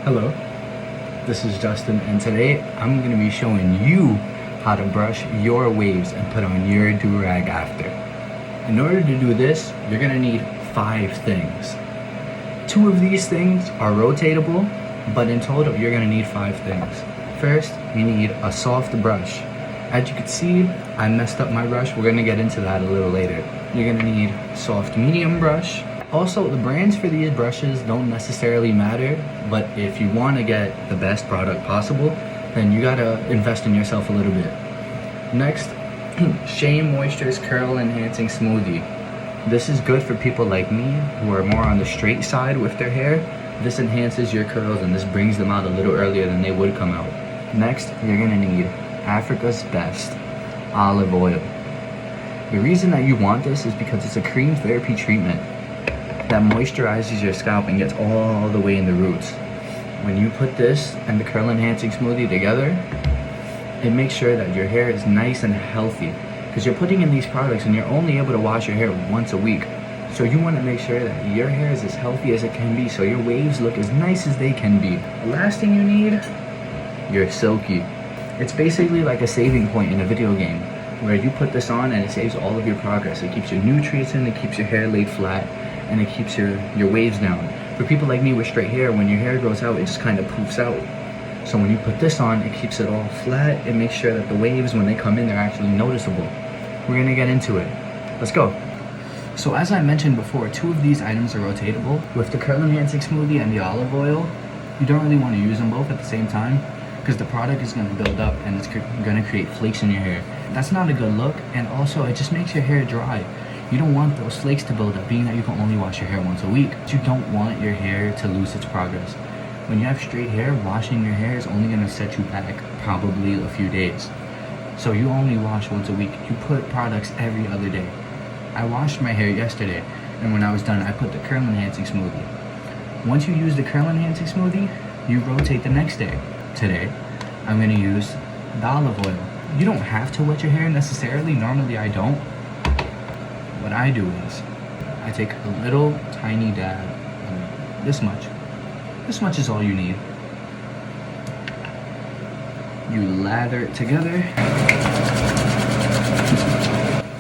Hello, this is Justin, and today I'm going to be showing you how to brush your waves and put on your do-rag after. In order to do this, you're going to need 5 things. 2 of these things are rotatable, but in total you're going to need 5 things. First, you need a soft brush. As you can see, I messed up my brush. We're going to get into that a little later. You're going to need a soft medium brush. Also, the brands for these brushes don't necessarily matter, but if you want to get the best product possible, then you gotta invest in yourself a little bit. Next, Shea Moisture's Curl Enhancing Smoothie. This is good for people like me who are more on the straight side with their hair. This enhances your curls and this brings them out a little earlier than they would come out. Next, you're gonna need Africa's Best olive oil. The reason that you want this is because it's a cream therapy treatment that moisturizes your scalp and gets all the way in the roots. When you put this and the curl enhancing smoothie together, it makes sure that your hair is nice and healthy, because you're putting in these products and you're only able to wash your hair once a week. So you want to make sure that your hair is as healthy as it can be, so your waves look as nice as they can be. The last thing you need, your Silky. It's basically like a saving point in a video game, where you put this on and it saves all of your progress. It keeps your nutrients in, it keeps your hair laid flat, and it keeps your waves down. For people like me with straight hair, when your hair grows out, it just kind of poofs out. So when you put this on, it keeps it all flat. It makes sure that the waves, when they come in, they're actually noticeable. We're gonna get into it. Let's go. So as I mentioned before, 2 of these items are rotatable. With the curl enhancing smoothie and the olive oil, you don't really want to use them both at the same time, because the product is going to build up and it's going to create flakes in your hair. That's not a good look, and also it just makes your hair dry. You don't want those flakes to build up, being that you can only wash your hair once a week. But you don't want your hair to lose its progress. When you have straight hair, washing your hair is only going to set you back probably a few days. So you only wash once a week. You put products every other day. I washed my hair yesterday, and when I was done, I put the curl enhancing smoothie. Once you use the curl enhancing smoothie, you rotate the next day. Today, I'm going to use the olive oil. You don't have to wet your hair necessarily. Normally I don't. What I do is I take a little tiny dab, this much. This much is all you need. You lather it together.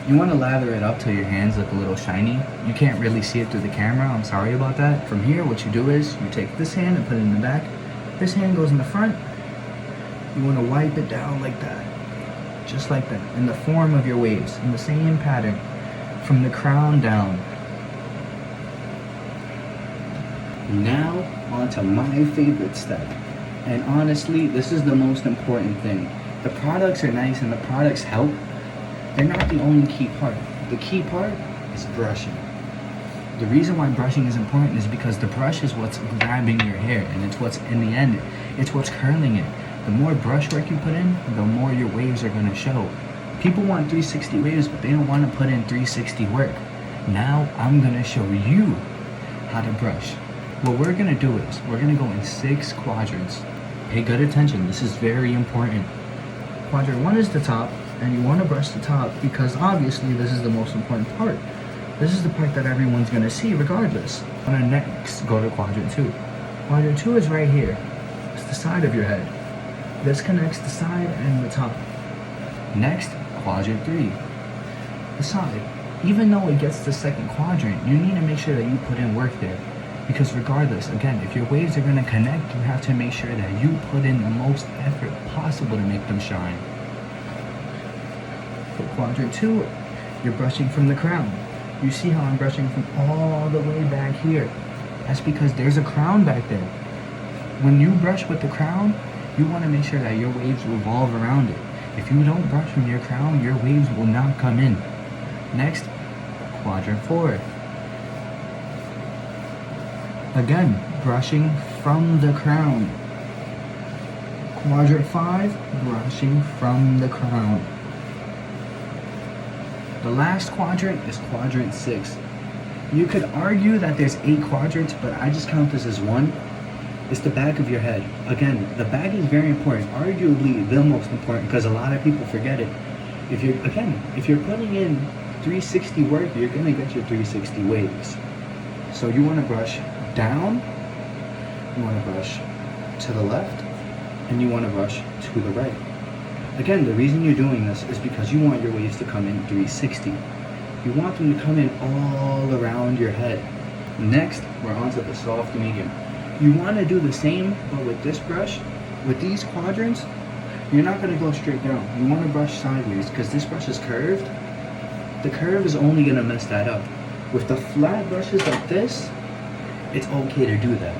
You want to lather it up till your hands look a little shiny. You can't really see it through the camera, I'm sorry about that. From here, what you do is you take this hand and put it in the back. This hand goes in the front. You want to wipe it down like that. Just like that, in the form of your waves, in the same pattern. From the crown down. Now, on to my favorite step. And honestly, this is the most important thing. The products are nice and the products help. They're not the only key part. The key part is brushing. The reason why brushing is important is because the brush is what's grabbing your hair, and it's what's, in the end, it's what's curling it. The more brush work you put in, the more your waves are going to show. People want 360 waves, but they don't want to put in 360 work. Now, I'm going to show you how to brush. What we're going to do is, we're going to go in 6 quadrants. Pay good attention, this is very important. Quadrant 1 is the top, and you want to brush the top because obviously this is the most important part. This is the part that everyone's going to see regardless. I'm going to next go to quadrant 2. Quadrant 2 is right here. It's the side of your head. This connects the side and the top. Next, quadrant 3, the side. Even though it gets the second quadrant, you need to make sure that you put in work there. Because regardless, again, if your waves are going to connect, you have to make sure that you put in the most effort possible to make them shine. For quadrant 2, you're brushing from the crown. You see how I'm brushing from all the way back here. That's because there's a crown back there. When you brush with the crown, you want to make sure that your waves revolve around it. If you don't brush from your crown, your waves will not come in. Next, quadrant 4. Again, brushing from the crown. Quadrant 5, brushing from the crown. The last quadrant is quadrant 6. You could argue that there's 8 quadrants, but I just count this as 1. It's the back of your head. Again, the back is very important, arguably the most important, because a lot of people forget it. If you're putting in 360 work, you're gonna get your 360 waves. So you wanna brush down, you wanna brush to the left, and you want to brush to the right. Again, the reason you're doing this is because you want your waves to come in 360. You want them to come in all around your head. Next, we're on to the soft medium. You want to do the same, but with this brush, with these quadrants, you're not going to go straight down. You want to brush sideways because this brush is curved. The curve is only going to mess that up. With the flat brushes like this, it's okay to do that.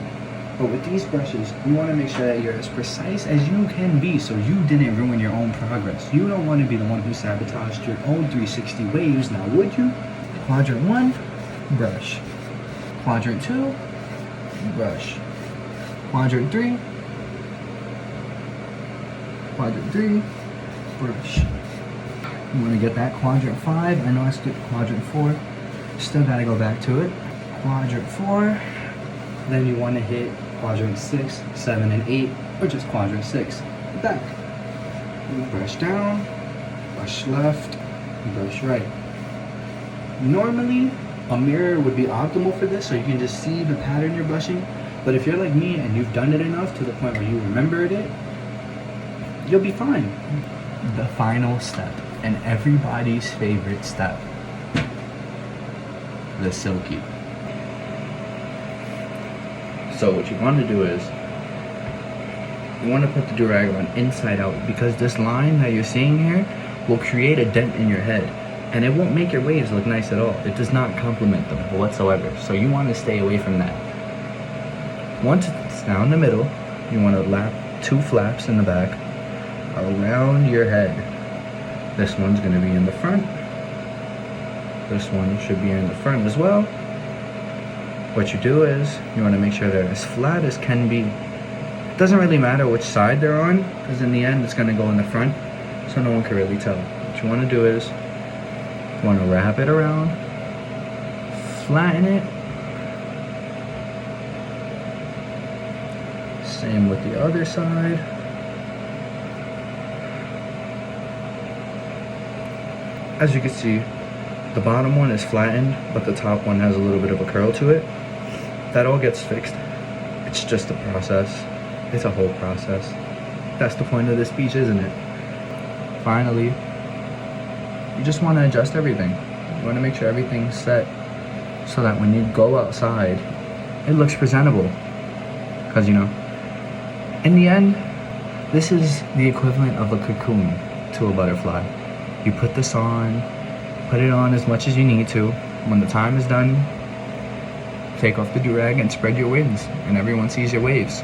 But with these brushes, you want to make sure that you're as precise as you can be so you didn't ruin your own progress. You don't want to be the one who sabotaged your own 360 waves, now would you? Quadrant 1, brush. Quadrant 2, brush. Quadrant 3, brush. You want to get that quadrant 5. I know I skipped quadrant 4. Still got to go back to it. Quadrant 4. Then you want to hit quadrant 6, 7, and 8, or just quadrant 6. Back. Brush down, brush left, brush right. Normally, a mirror would be optimal for this so you can just see the pattern you're brushing. But if you're like me and you've done it enough to the point where you remembered it, you'll be fine. The final step, and everybody's favorite step, the silky. So what you want to do is, you want to put the do-rag on inside out because this line that you're seeing here will create a dent in your head and it won't make your waves look nice at all. It does not complement them whatsoever. So you want to stay away from that. Once it's down the middle, you want to lap 2 flaps in the back around your head. This one's going to be in the front. This one should be in the front as well. What you do is, you want to make sure they're as flat as can be. It doesn't really matter which side they're on, because in the end it's going to go in the front, so no one can really tell. What you want to do is, you want to wrap it around, flatten it. Same with the other side. As you can see, the bottom one is flattened, but the top one has a little bit of a curl to it. That all gets fixed. It's just a process. It's a whole process. That's the point of this speech, isn't it? Finally, you just want to adjust everything. You want to make sure everything's set so that when you go outside, it looks presentable. Because, you know, in the end, this is the equivalent of a cocoon to a butterfly. You put this on, put it on as much as you need to. When the time is done, take off the do-rag and spread your wings, and everyone sees your waves.